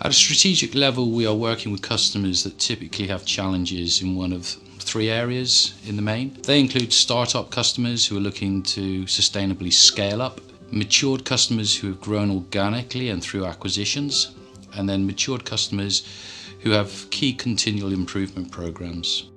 At a strategic level, we are working with customers that typically have challenges in one of three areas in the main. They include startup customers who are looking to sustainably scale up, matured customers who have grown organically and through acquisitions, and then matured customers who have key continual improvement programs.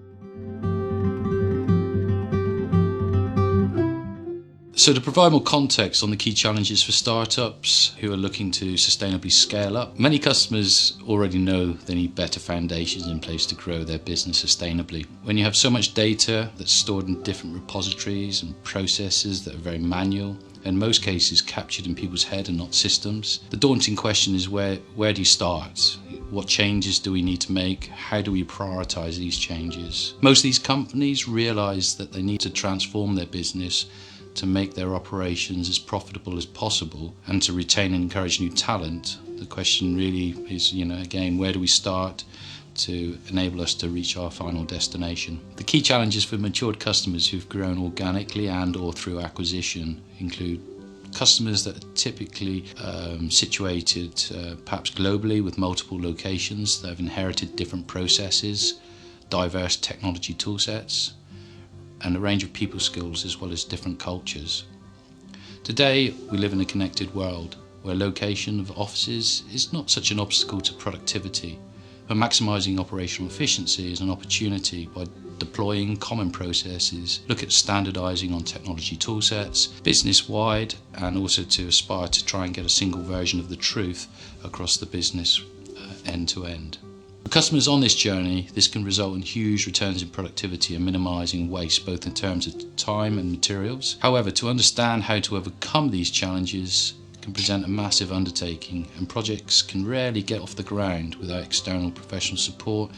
So to provide more context on the key challenges for startups who are looking to sustainably scale up, many customers already know they need better foundations in place to grow their business sustainably. When you have so much data that's stored in different repositories and processes that are very manual, in most cases captured in people's head and not systems, the daunting question is where do you start? What changes do we need to make? How do we prioritize these changes? Most of these companies realize that they need to transform their business to make their operations as profitable as possible and to retain and encourage new talent. The question really is, again, where do we start to enable us to reach our final destination? The key challenges for matured customers who've grown organically and or through acquisition include customers that are typically situated perhaps globally with multiple locations that have inherited different processes, diverse technology tool sets, and a range of people skills as well as different cultures. Today, we live in a connected world where location of offices is not such an obstacle to productivity, but maximising operational efficiency is an opportunity by deploying common processes, look at standardising on technology toolsets, business-wide, and also to aspire to try and get a single version of the truth across the business end-to-end. For customers on this journey, this can result in huge returns in productivity and minimising waste, both in terms of time and materials. However, to understand how to overcome these challenges can present a massive undertaking, and projects can rarely get off the ground without external professional support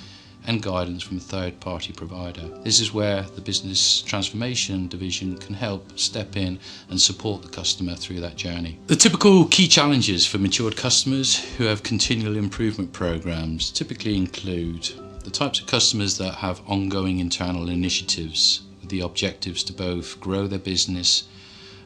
and guidance from a third-party provider. This is where the Business Transformation Division can help step in and support the customer through that journey. The typical key challenges for matured customers who have continual improvement programs typically include the types of customers that have ongoing internal initiatives with the objectives to both grow their business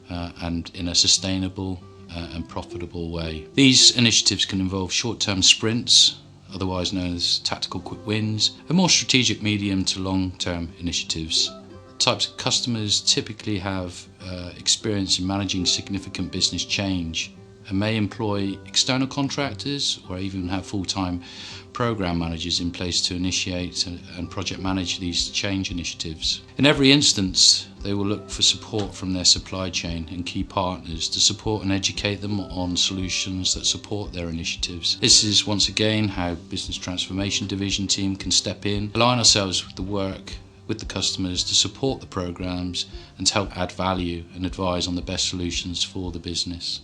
and in a sustainable and profitable way. These initiatives can involve short-term sprints, otherwise known as tactical quick wins, and more strategic medium to long-term initiatives. Types of customers typically have experience in managing significant business change and may employ external contractors or even have full-time program managers in place to initiate and project manage these change initiatives. In every instance, they will look for support from their supply chain and key partners to support and educate them on solutions that support their initiatives. This is once again how Business Transformation Division team can step in, align ourselves with the work with the customers to support the programs and to help add value and advise on the best solutions for the business.